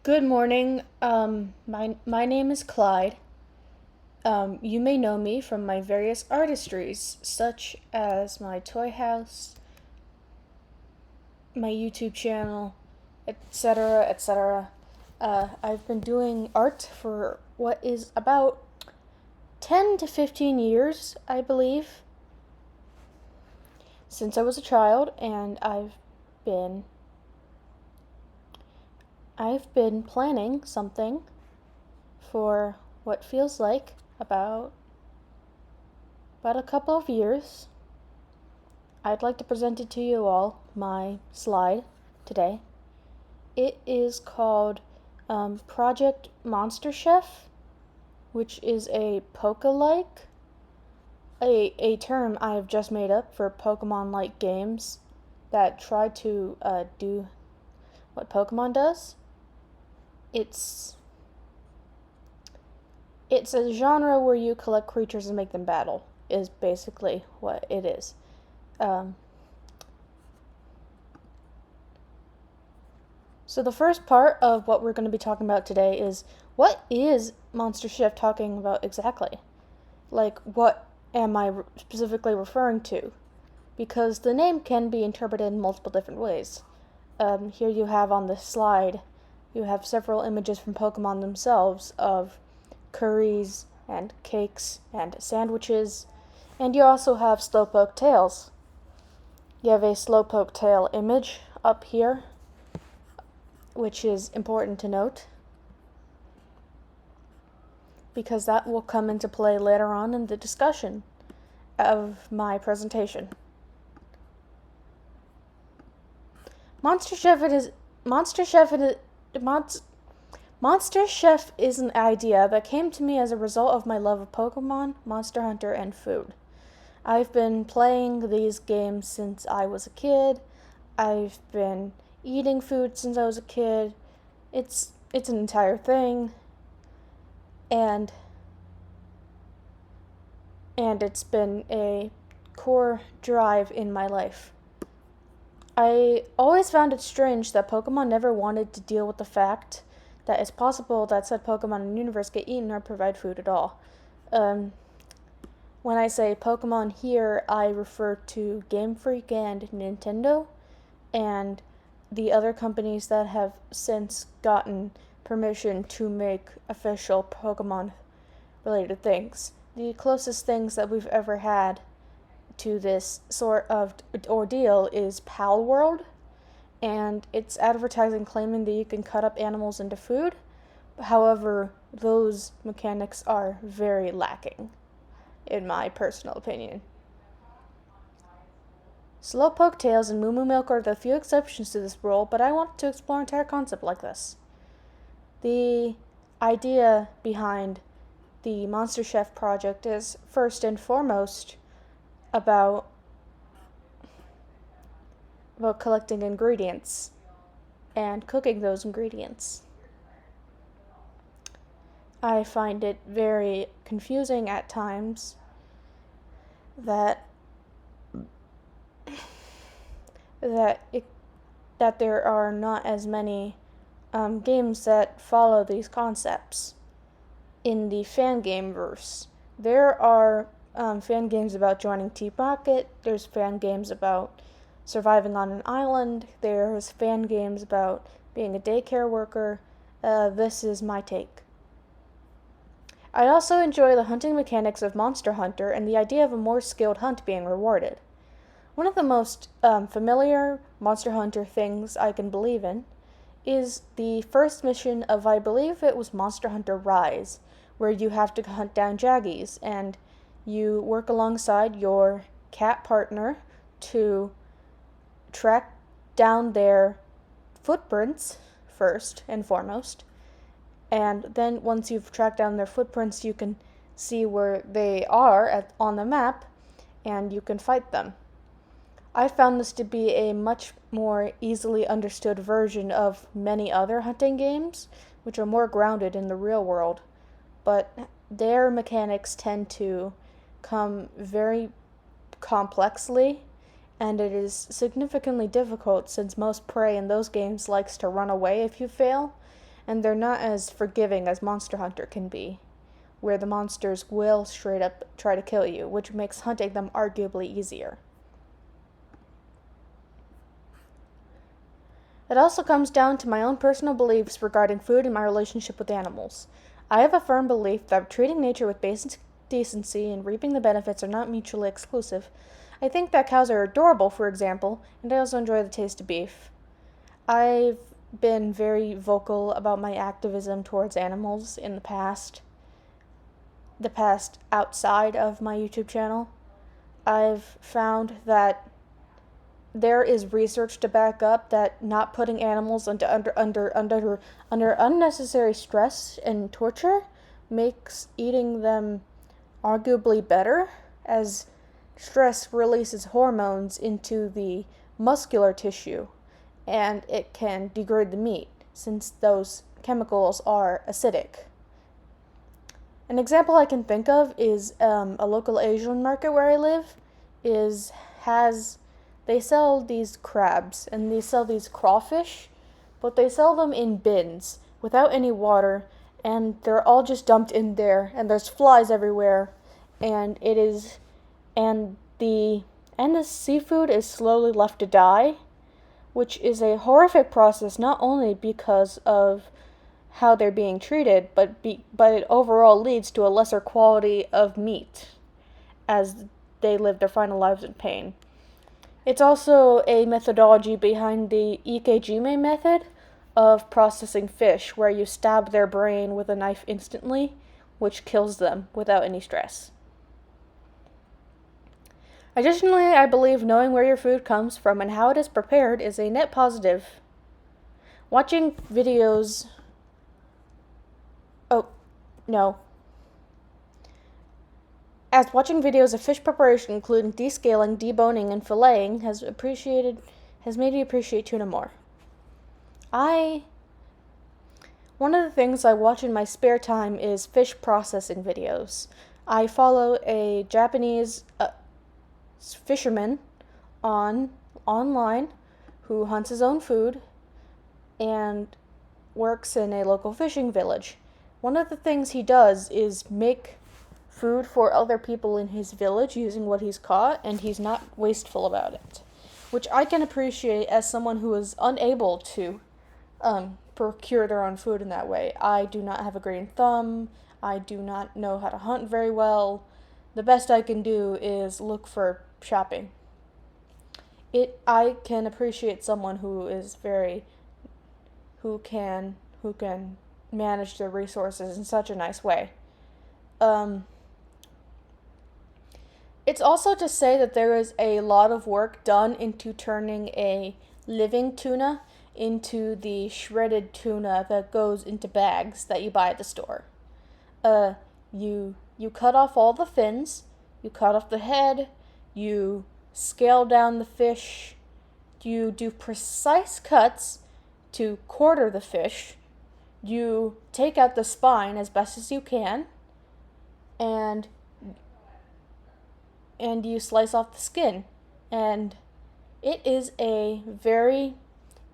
Good morning. My name is Clyde. You may know me from my various artistries, such as my toy house, my YouTube channel, etc., etc. I've been doing art for what is about 10 to 15 years, I believe, since I was a child, and been I've been planning something for what feels like about a couple of years. I'd like to present it to you all, my slide today. It is called Project Monster Chef, which is a Poke-like, a term I have just made up for Pokemon-like games that try to do what Pokemon does. It's it's a genre where you collect creatures and make them battle, is basically what it is. Um, So the first part of what we're going to be talking about today is what is Monster Chef talking about exactly? Like, what am I specifically referring to? Because the name can be interpreted in multiple different ways. Here you have on this slide, you have several images from Pokemon themselves of curries and cakes and sandwiches, and you also have Slowpoke tails. You have a Slowpoke tail image up here, which is important to note because that will come into play later on in the discussion of my presentation. Monster Chef it is Monster Chef it is Monster Chef is an idea that came to me as a result of my love of Pokemon, Monster Hunter, and food. I've been playing these games since I was a kid. I've been eating food since I was a kid. It's an entire thing, and it's been a core drive in my life. I always found it strange that Pokemon never wanted to deal with the fact that it's possible that said Pokemon in the universe get eaten or provide food at all. Um, when I say Pokemon here, I refer to Game Freak and Nintendo, and the other companies that have since gotten permission to make official Pokemon related things. The closest things that we've ever had to this sort of ordeal is Pal World, and it's advertising claiming that you can cut up animals into food. However, those mechanics are very lacking, in my personal opinion. Slowpoke tails and Moo Moo Milk are the few exceptions to this rule, but I wanted to explore an entire concept like this. The idea behind the Monster Chef project is first and foremost about collecting ingredients and cooking those ingredients. I find it very confusing at times that that it, that there are not as many games that follow these concepts in the fan game verse. There are fan games about joining Team Rocket. There's fan games about surviving on an island. There's fan games about being a daycare worker. This is my take. I also enjoy the hunting mechanics of Monster Hunter and the idea of a more skilled hunt being rewarded. One of the most familiar Monster Hunter things I can believe in is the first mission of, I believe it was Monster Hunter Rise, where you have to hunt down Jaggies, and you work alongside your cat partner to track down their footprints first and foremost. And then once you've tracked down their footprints, you can see where they are on the map, and you can fight them. I found this to be a much more easily understood version of many other hunting games, which are more grounded in the real world, but their mechanics tend to come very complexly, and it is significantly difficult since most prey in those games likes to run away if you fail, and they're not as forgiving as Monster Hunter can be, where the monsters will straight up try to kill you, which makes hunting them arguably easier. It also comes down to my own personal beliefs regarding food and my relationship with animals. I have a firm belief that treating nature with basic decency and reaping the benefits are not mutually exclusive. I think that cows are adorable, for example, and I also enjoy the taste of beef. I've been very vocal about my activism towards animals in the past outside of my YouTube channel. I've found that there is research to back up that not putting animals under unnecessary stress and torture makes eating them arguably better, as stress releases hormones into the muscular tissue and it can degrade the meat since those chemicals are acidic. An example I can think of is a local Asian market where I live has they sell these crabs and they sell these crawfish, but they sell them in bins without any water, and they're all just dumped in there, and there's flies everywhere, and the seafood is slowly left to die, which is a horrific process not only because of how they're being treated, but it overall leads to a lesser quality of meat as they live their final lives in pain. It's also a methodology behind the ikejime method of processing fish, where you stab their brain with a knife instantly, which kills them without any stress. Additionally, I believe knowing where your food comes from and how it is prepared is a net positive. Watching videos... Oh, no. As watching videos of fish preparation, including descaling, deboning, and filleting, has made me appreciate tuna more. One of the things I watch in my spare time is fish processing videos. I follow a Japanese fisherman online who hunts his own food and works in a local fishing village. One of the things he does is make food for other people in his village using what he's caught, and he's not wasteful about it, which I can appreciate as someone who is unable to procure their own food in that way. I do not have a green thumb. I do not know how to hunt very well. The best I can do is look for shopping. I can appreciate someone who can manage their resources in such a nice way. It's also to say that there is a lot of work done into turning a living tuna into the shredded tuna that goes into bags that you buy at the store. You cut off all the fins, you cut off the head, you scale down the fish, you do precise cuts to quarter the fish, you take out the spine as best as you can, and you slice off the skin. And it is a very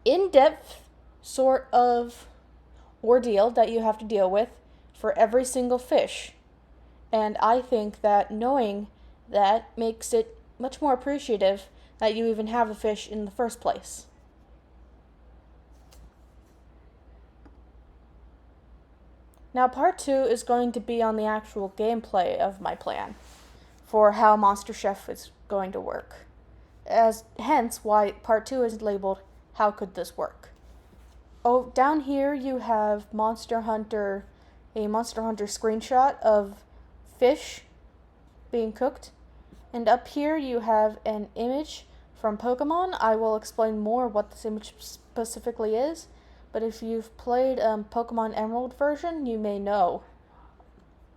in-depth sort of ordeal that you have to deal with for every single fish. And I think that knowing that makes it much more appreciative that you even have the fish in the first place. Now, part 2 is going to be on the actual gameplay of my plan for how Monster Chef is going to work. Hence why part 2 is labeled How Could This Work? Oh, down here you have a Monster Hunter screenshot of fish being cooked. And up here you have an image from Pokemon. I will explain more what this image specifically is, but if you've played Pokemon Emerald version, you may know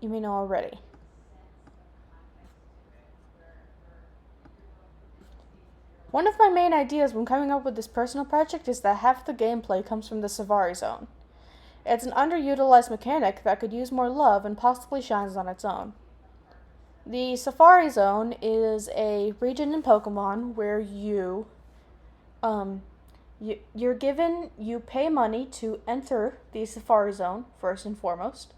already. One of my main ideas when coming up with this personal project is that half the gameplay comes from the Safari Zone. It's an underutilized mechanic that could use more love and possibly shines on its own. The Safari Zone is a region in Pokemon where you You pay money to enter the Safari Zone, first and foremost,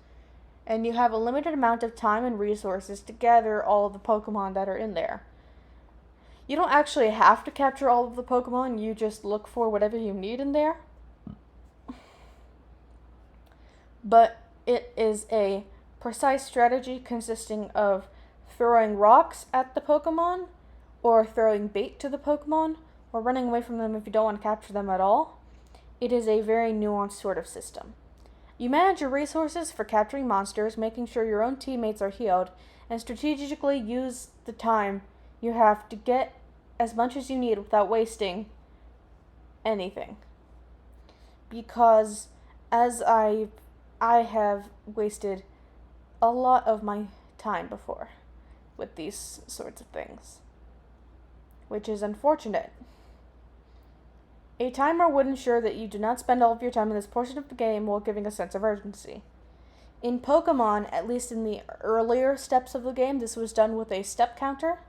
and you have a limited amount of time and resources to gather all of the Pokemon that are in there. You don't actually have to capture all of the Pokemon, you just look for whatever you need in there. But it is a precise strategy consisting of throwing rocks at the Pokemon, or throwing bait to the Pokemon, or running away from them if you don't want to capture them at all. It is a very nuanced sort of system. You manage your resources for capturing monsters, making sure your own teammates are healed, and strategically use the time you have to get as much as you need without wasting anything. Because as I have wasted a lot of my time before with these sorts of things, which is unfortunate. A timer would ensure that you do not spend all of your time in this portion of the game while giving a sense of urgency. In Pokemon, at least in the earlier steps of the game, this was done with a step counter,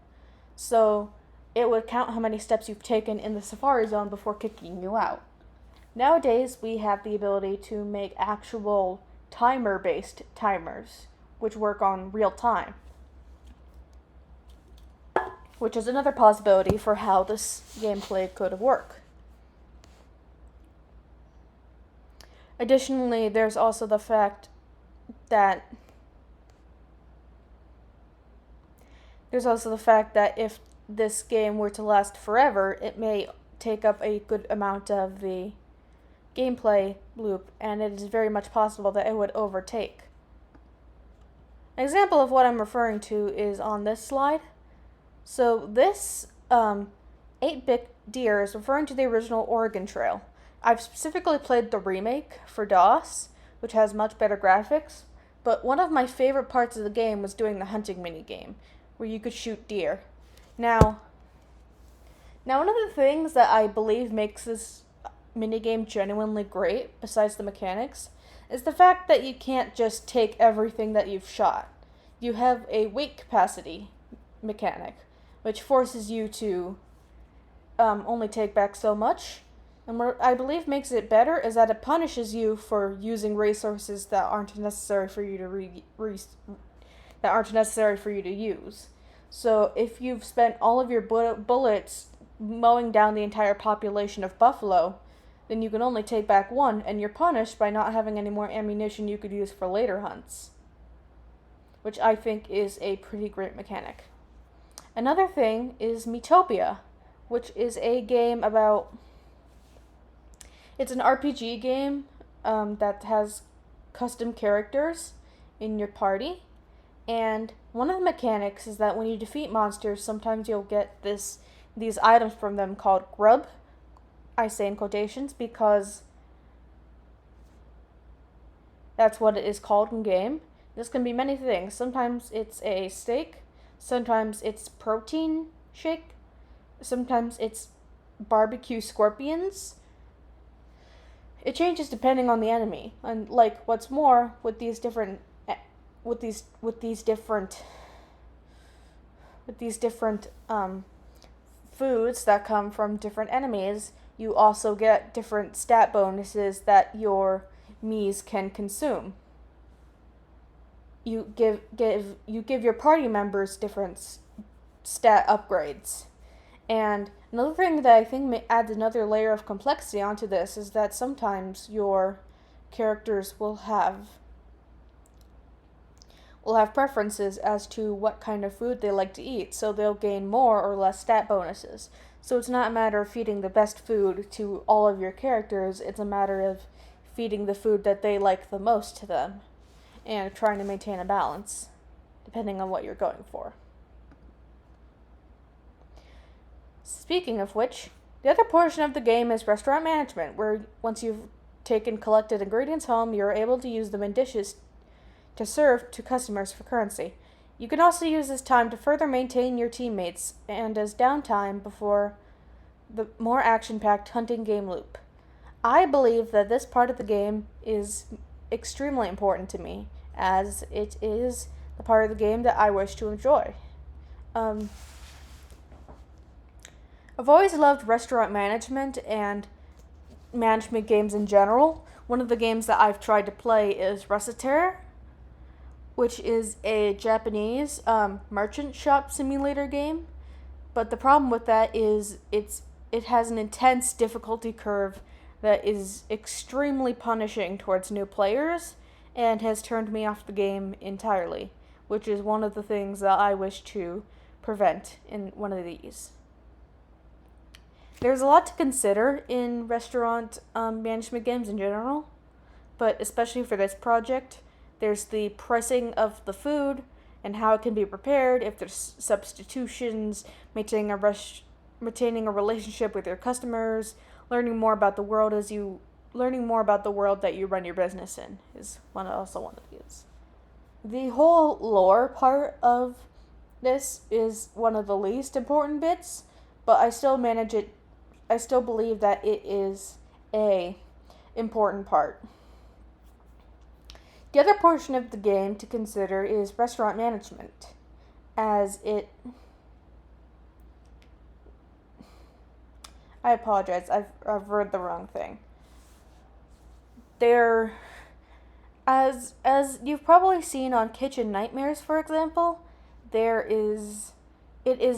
so it would count how many steps you've taken in the Safari Zone before kicking you out. Nowadays, we have the ability to make actual timer-based timers, which work on real time, which is another possibility for how this gameplay could work. Additionally, there's also the fact that if this game were to last forever, it may take up a good amount of the gameplay loop, and it is very much possible that it would overtake. An example of what I'm referring to is on this slide. So this 8-bit deer is referring to the original Oregon Trail. I've specifically played the remake for DOS, which has much better graphics, but one of my favorite parts of the game was doing the hunting minigame, where you could shoot deer. Now, one of the things that I believe makes this minigame genuinely great, besides the mechanics, is the fact that you can't just take everything that you've shot. You have a weight capacity mechanic, which forces you to only take back so much. And what I believe makes it better is that it punishes you for using resources that aren't necessary for you to use. So if you've spent all of your bullets mowing down the entire population of buffalo, then you can only take back one, and you're punished by not having any more ammunition you could use for later hunts, which I think is a pretty great mechanic. Another thing is Miitopia, which is a game about... It's an RPG game that has custom characters in your party, and one of the mechanics is that when you defeat monsters, sometimes you'll get these items from them called grub. I say in quotations because that's what it is called in game. This can be many things. Sometimes it's a steak, sometimes it's protein shake, sometimes it's barbecue scorpions. It changes depending on the enemy. And what's more, with these different foods that come from different enemies, you also get different stat bonuses that your Miis can consume. You give your party members different stat upgrades. And another thing that I think adds another layer of complexity onto this is that sometimes your characters will have preferences as to what kind of food they like to eat, so they'll gain more or less stat bonuses. So it's not a matter of feeding the best food to all of your characters, it's a matter of feeding the food that they like the most to them, and trying to maintain a balance, depending on what you're going for. Speaking of which, the other portion of the game is restaurant management, where once you've collected ingredients home, you're able to use them in dishes to serve to customers for currency. You can also use this time to further maintain your teammates and as downtime before the more action-packed hunting game loop. I believe that this part of the game is extremely important to me, as it is the part of the game that I wish to enjoy. I've always loved restaurant management, and management games in general. One of the games that I've tried to play is Recitaire, which is a Japanese merchant shop simulator game. But the problem with that is it has an intense difficulty curve that is extremely punishing towards new players and has turned me off the game entirely, which is one of the things that I wish to prevent in one of these. There's a lot to consider in restaurant management games in general, but especially for this project, there's the pricing of the food and how it can be prepared, if there's substitutions, maintaining a relationship with your customers, learning more about the world that you run your business in is also one of these. The whole lore part of this is one of the least important bits, but I still believe that it is a important part. The other portion of the game to consider is restaurant management, as it... I apologize, I've read the wrong thing. As you've probably seen on Kitchen Nightmares, for example, it is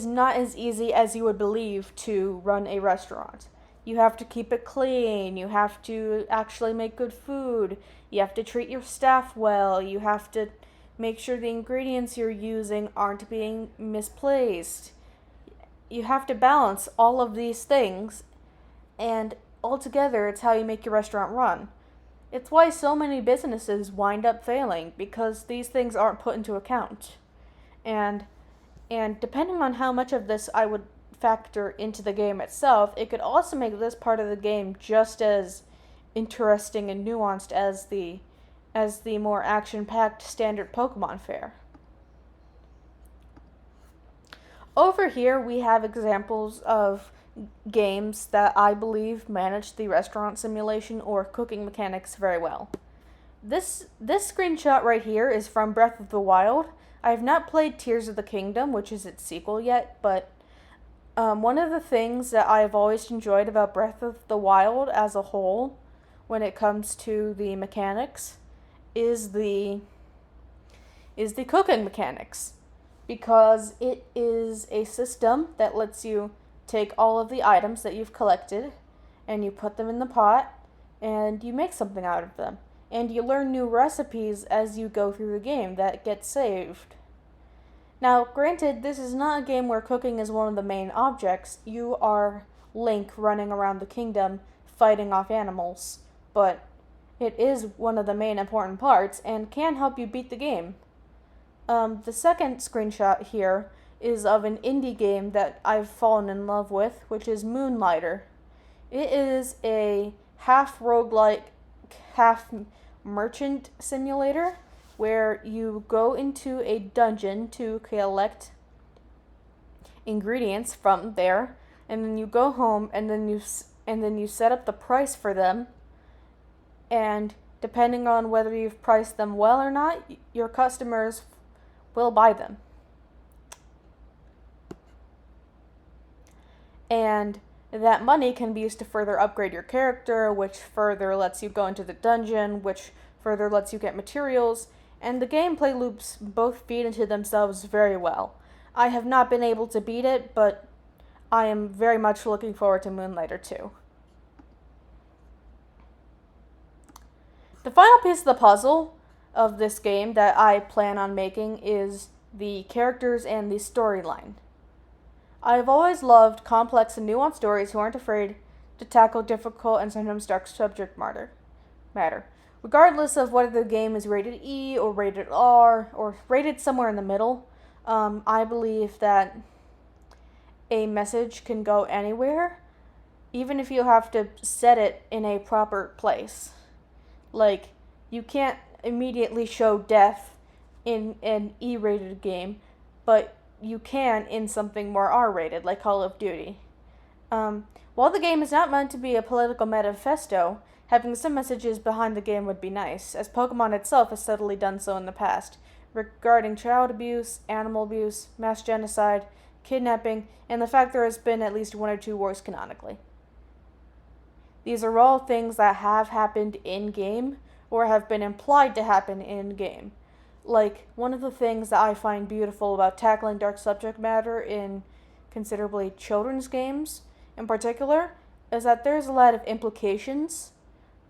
not as easy as you would believe to run a restaurant. You have to keep it clean, you have to actually make good food, you have to treat your staff well, you have to make sure the ingredients you're using aren't being misplaced. You have to balance all of these things, and altogether it's how you make your restaurant run. It's why so many businesses wind up failing, because these things aren't put into account. And depending on how much of this I would factor into the game itself, it could also make this part of the game just as interesting and nuanced as the more action-packed standard Pokemon fare. Over here we have examples of games that I believe manage the restaurant simulation or cooking mechanics very well. This screenshot right here is from Breath of the Wild. I have not played Tears of the Kingdom, which is its sequel yet, but one of the things that I've always enjoyed about Breath of the Wild as a whole, when it comes to the mechanics, is the cooking mechanics. Because it is a system that lets you take all of the items that you've collected and you put them in the pot and you make something out of them. And you learn new recipes as you go through the game that get saved. Now, granted, this is not a game where cooking is one of the main objects. You are Link running around the kingdom fighting off animals, but it is one of the main important parts and can help you beat the game. The second screenshot here is of an indie game that I've fallen in love with, which is Moonlighter. It is a half roguelike, half merchant simulator where you go into a dungeon to collect ingredients from there, and then you go home and then you set up the price for them, and depending on whether you've priced them well or not, your customers will buy them. And that money can be used to further upgrade your character, which further lets you go into the dungeon, which further lets you get materials, and the gameplay loops both feed into themselves very well. I have not been able to beat it, but I am very much looking forward to Moonlighter 2. The final piece of the puzzle of this game that I plan on making is the characters and the storyline. I've always loved complex and nuanced stories who aren't afraid to tackle difficult and sometimes dark subject matter. Regardless of whether the game is rated E or rated R or rated somewhere in the middle, I believe that a message can go anywhere, even if you have to set it in a proper place. Like, you can't immediately show death in an E-rated game, but you can in something more R-rated, like Call of Duty. While the game is not meant to be a political manifesto, having some messages behind the game would be nice, as Pokemon itself has subtly done so in the past, regarding child abuse, animal abuse, mass genocide, kidnapping, and the fact there has been at least one or two wars canonically. These are all things that have happened in-game or have been implied to happen in-game. Like, one of the things that I find beautiful about tackling dark subject matter in considerably children's games in particular is that there's a lot of implications,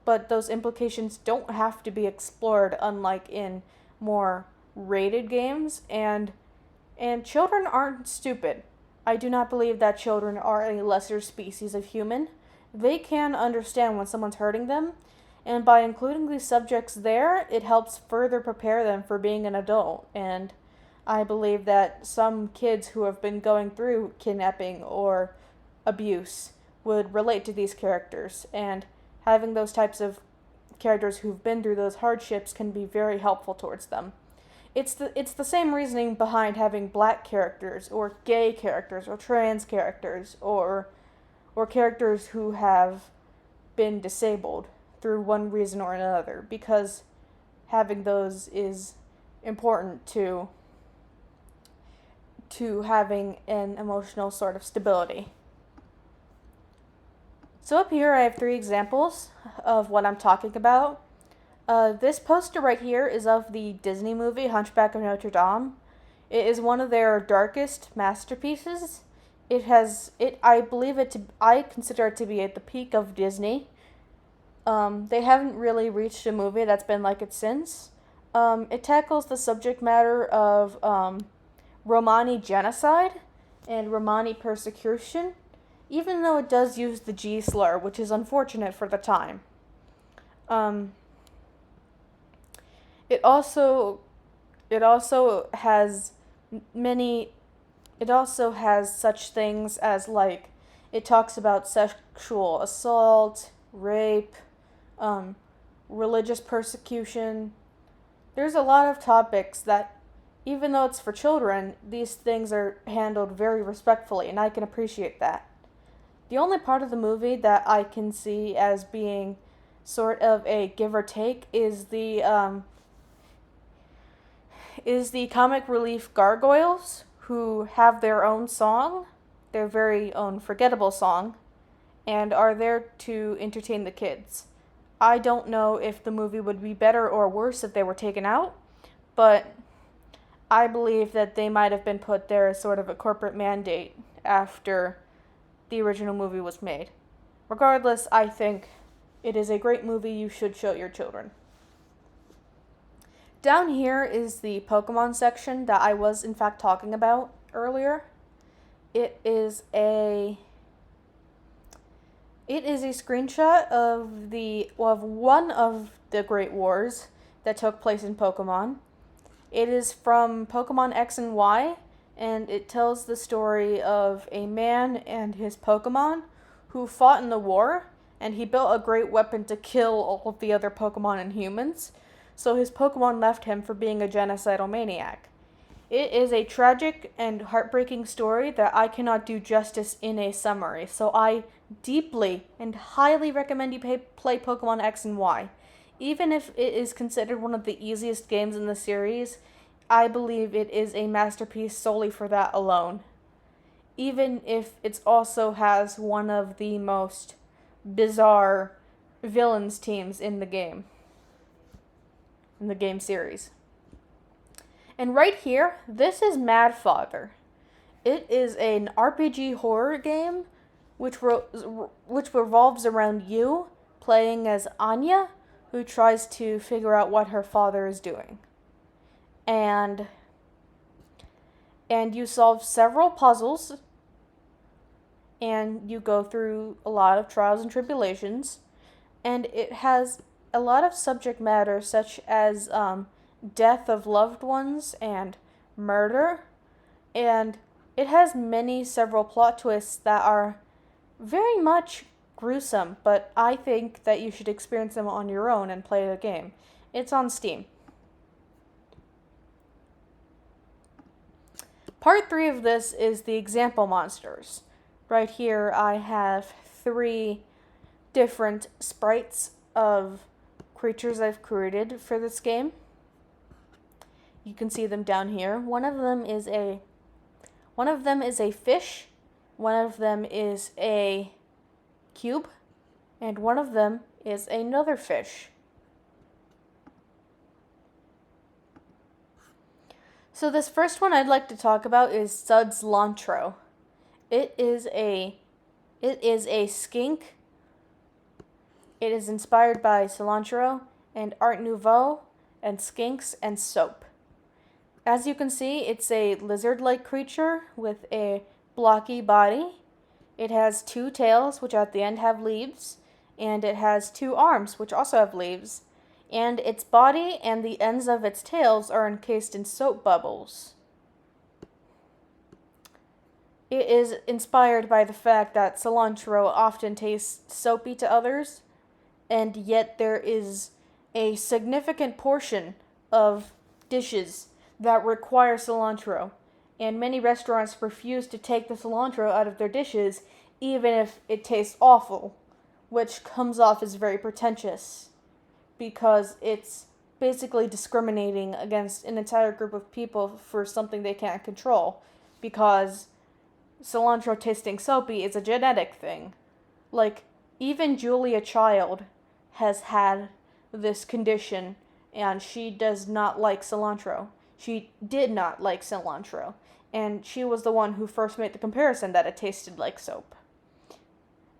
but those implications don't have to be explored, unlike in more rated games, and children aren't stupid. I do not believe that children are a lesser species of human. They can understand when someone's hurting them, and by including these subjects there, it helps further prepare them for being an adult. And I believe that some kids who have been going through kidnapping or abuse would relate to these characters, and having those types of characters who've been through those hardships can be very helpful towards them. It's the same reasoning behind having black characters or gay characters or trans characters or characters who have been disabled through one reason or another, because having those is important to having an emotional sort of stability. So up here I have 3 examples of what I'm talking about. This poster right here is of the Disney movie Hunchback of Notre Dame. It is one of their darkest masterpieces. I consider it to be at the peak of Disney. They haven't really reached a movie that's been like it since. It tackles the subject matter of Romani genocide and Romani persecution, even though it does use the G slur, which is unfortunate for the time. It also has such things as, like, it talks about sexual assault, rape, religious persecution. There's a lot of topics that, even though it's for children, these things are handled very respectfully, and I can appreciate that. The only part of the movie that I can see as being sort of a give or take is the comic relief gargoyles, who have their own song, their very own forgettable song, and are there to entertain the kids. I don't know if the movie would be better or worse if they were taken out, but I believe that they might have been put there as sort of a corporate mandate after the original movie was made. Regardless, I think it is a great movie you should show your children. Down here is the Pokemon section that I was in fact talking about earlier. It is a screenshot of one of the Great Wars that took place in Pokemon. It is from Pokemon X and Y, and it tells the story of a man and his Pokemon who fought in the war, and he built a great weapon to kill all of the other Pokemon and humans, so his Pokemon left him for being a genocidal maniac. It is a tragic and heartbreaking story that I cannot do justice in a summary, so I deeply and highly recommend you play Pokemon X and Y. Even if it is considered one of the easiest games in the series, I believe it is a masterpiece solely for that alone. Even if it also has one of the most bizarre villains teams in the game series. And right here, this is Mad Father. It is an RPG horror game which revolves around you playing as Anya, who tries to figure out what her father is doing. And you solve several puzzles, and you go through a lot of trials and tribulations, and it has a lot of subject matter such as death of loved ones and murder, and it has several plot twists that are very much gruesome, but I think that you should experience them on your own and play the game. It's on Steam. Part 3 of this is the example monsters. Right here I have 3 different sprites of creatures I've created for this game. You can see them down here. One of them is a fish. One of them is a cube. and one of them is another fish. So this first one I'd like to talk about is cilantro. It is a skink. It is inspired by cilantro and Art Nouveau and skinks and soap. As you can see, it's a lizard-like creature with a blocky body. It has two tails, which at the end have leaves, and it has two arms, which also have leaves. And its body and the ends of its tails are encased in soap bubbles. It is inspired by the fact that cilantro often tastes soapy to others, and yet there is a significant portion of dishes that require cilantro, and many restaurants refuse to take the cilantro out of their dishes even if it tastes awful, which comes off as very pretentious because it's basically discriminating against an entire group of people for something they can't control, because cilantro tasting soapy is a genetic thing. Like, even Julia Child has had this condition, and she does not like cilantro. She did not like cilantro, and she was the one who first made the comparison that it tasted like soap.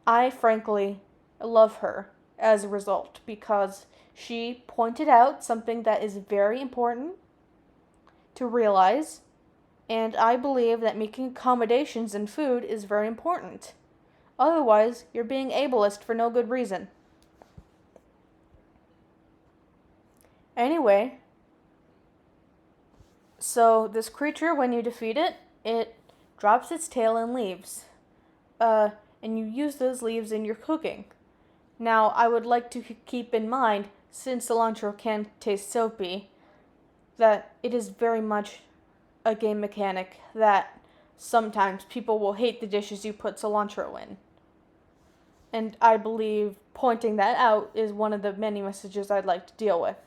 I frankly love her as a result because she pointed out something that is very important to realize, and I believe that making accommodations in food is very important. Otherwise, you're being ableist for no good reason. Anyway, so this creature, when you defeat it, it drops its tail and leaves. And you use those leaves in your cooking. Now, I would like to keep in mind, since cilantro can taste soapy, that it is very much a game mechanic that sometimes people will hate the dishes you put cilantro in. And I believe pointing that out is one of the many messages I'd like to deal with,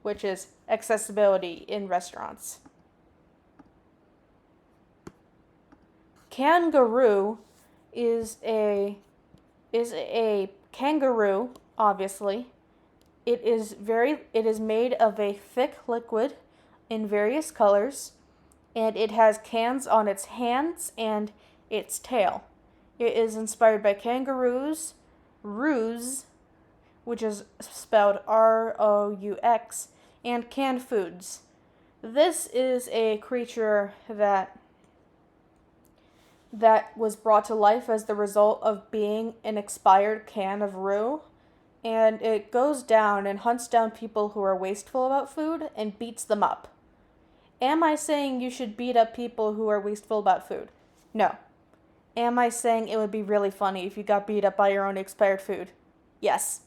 which is accessibility in restaurants. Kangaroo is a kangaroo, obviously. It is made of a thick liquid in various colors, and it has cans on its hands and its tail. It is inspired by kangaroos, roux, which is spelled R-O-U-X, and canned foods. This is a creature that was brought to life as the result of being an expired can of roux, and it goes down and hunts down people who are wasteful about food and beats them up. Am I saying you should beat up people who are wasteful about food? No. Am I saying it would be really funny if you got beat up by your own expired food? Yes.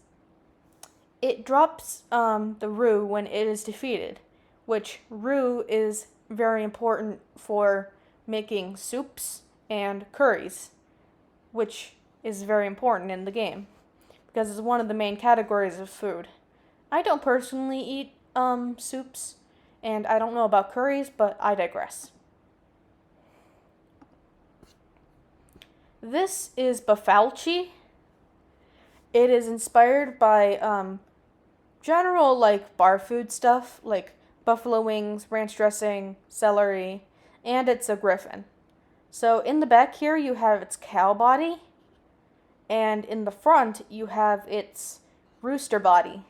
It drops the roux when it is defeated, which roux is very important for making soups and curries, which is very important in the game because it's one of the main categories of food. I don't personally eat soups, and I don't know about curries, but I digress. This is bafalchi. It is inspired by general bar food stuff like buffalo wings, ranch dressing, celery, and it's a griffin. So in the back here you have its cow body, and in the front you have its rooster body,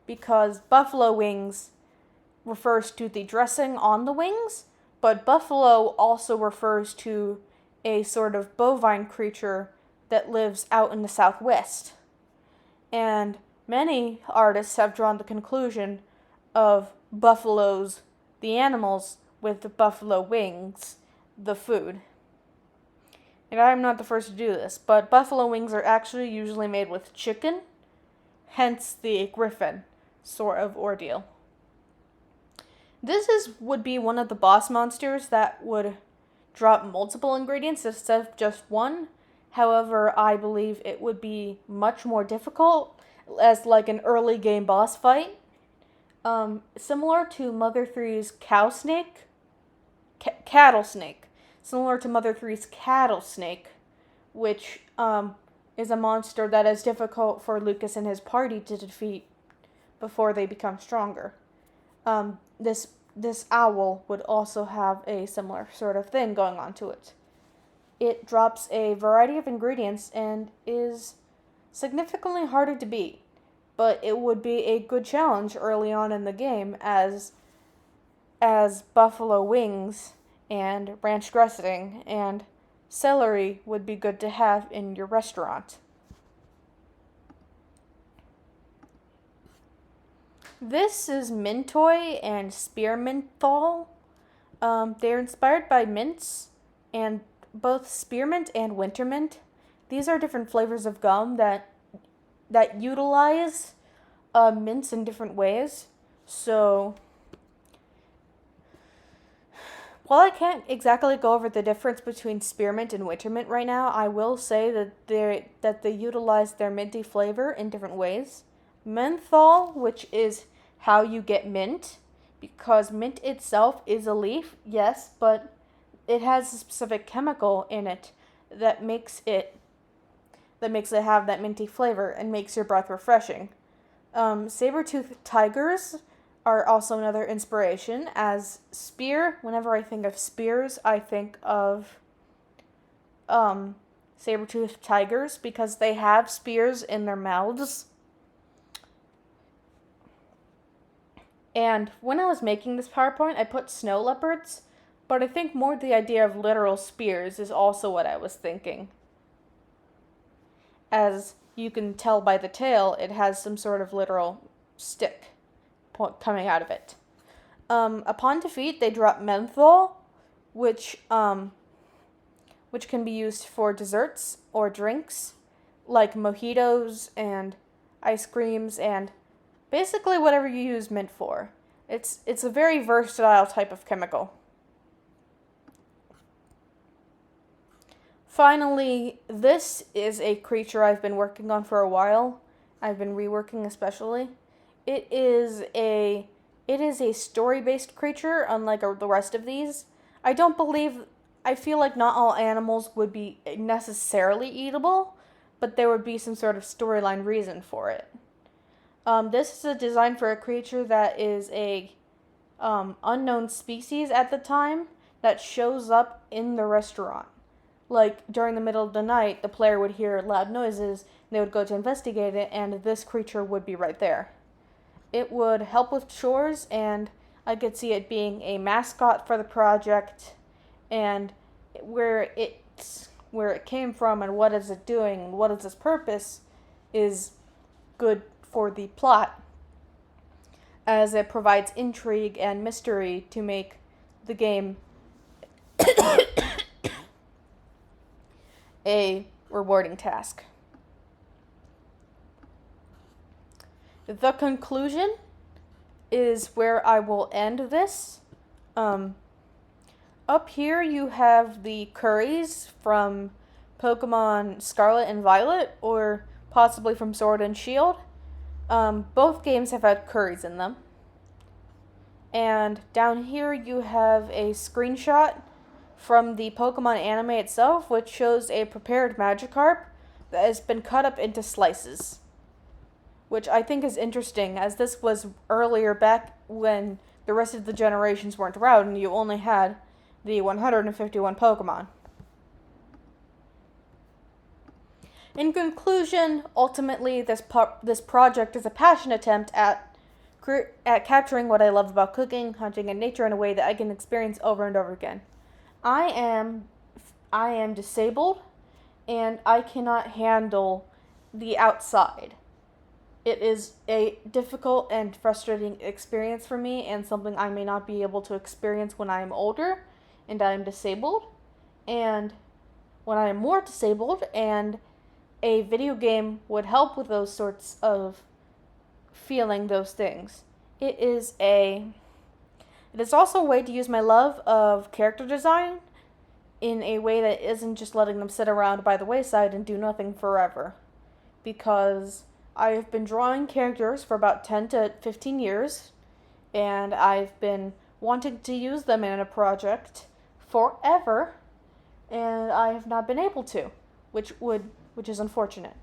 because buffalo wings refers to the dressing on the wings, but buffalo also refers to a sort of bovine creature that lives out in the Southwest. And many artists have drawn the conclusion of buffaloes, the animals, with the buffalo wings, the food. And I'm not the first to do this, but buffalo wings are actually usually made with chicken, hence the griffin sort of ordeal. This would be one of the boss monsters that would drop multiple ingredients instead of just one. However, I believe it would be much more difficult as an early game boss fight. Similar to Mother 3's cattle snake. Similar to Mother 3's cattle snake, which is a monster that is difficult for Lucas and his party to defeat before they become stronger. This owl would also have a similar sort of thing going on to it. It drops a variety of ingredients and is significantly harder to beat, but it would be a good challenge early on in the game as buffalo wings and ranch dressing and celery would be good to have in your restaurant. This is Mintoy and Spearminthal. They're inspired by mints, and both spearmint and wintermint. These are different flavors of gum that utilize mints in different ways. So, while I can't exactly go over the difference between spearmint and wintermint right now, I will say that they utilize their minty flavor in different ways. Menthol, which is how you get mint, because mint itself is a leaf, yes, but it has a specific chemical in it that makes it have that minty flavor and makes your breath refreshing. Saber-toothed tigers are also another inspiration, as spear, whenever I think of spears, I think of saber-toothed tigers because they have spears in their mouths. And when I was making this PowerPoint, I put snow leopards, but I think more the idea of literal spears is also what I was thinking. As you can tell by the tail, it has some sort of literal stick coming out of it. Upon defeat, they drop menthol, which can be used for desserts or drinks, like mojitos and ice creams and basically whatever you use mint for. It's a very versatile type of chemical. Finally, this is a creature I've been working on for a while. I've been reworking especially. It is a story-based creature, unlike the rest of these. I feel like not all animals would be necessarily eatable, but there would be some sort of storyline reason for it. This is a design for a creature that is a unknown species at the time that shows up in the restaurant. Like, during the middle of the night, the player would hear loud noises, they would go to investigate it, and this creature would be right there. It would help with chores, and I could see it being a mascot for the project, and where it came from and what is it doing and what is its purpose is good for the plot, as it provides intrigue and mystery to make the game a rewarding task. The conclusion is where I will end this. Up here you have the curries from Pokemon Scarlet and Violet, or possibly from Sword and Shield. Both games have had curries in them. And down here you have a screenshot from the Pokemon anime itself, which shows a prepared Magikarp that has been cut up into slices. Which I think is interesting, as this was earlier back when the rest of the generations weren't around and you only had the 151 Pokemon. In conclusion, ultimately, this project is a passion attempt at capturing what I love about cooking, hunting, and nature in a way that I can experience over and over again. I am disabled, and I cannot handle the outside. It is a difficult and frustrating experience for me, and something I may not be able to experience when I am older, and I am disabled. And when I am more disabled, and a video game would help with those sorts of feeling those things. It is also a way to use my love of character design in a way that isn't just letting them sit around by the wayside and do nothing forever. Because I have been drawing characters for about 10 to 15 years, and I've been wanting to use them in a project forever, and I have not been able to, which would which is unfortunate.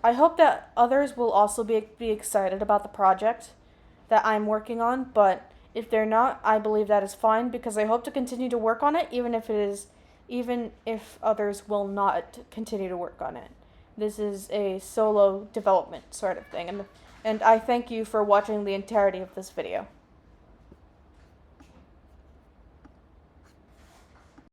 I hope that others will also be excited about the project that I'm working on, but if they're not, I believe that is fine because I hope to continue to work on it even if others will not continue to work on it. This is a solo development sort of thing, and I thank you for watching the entirety of this video.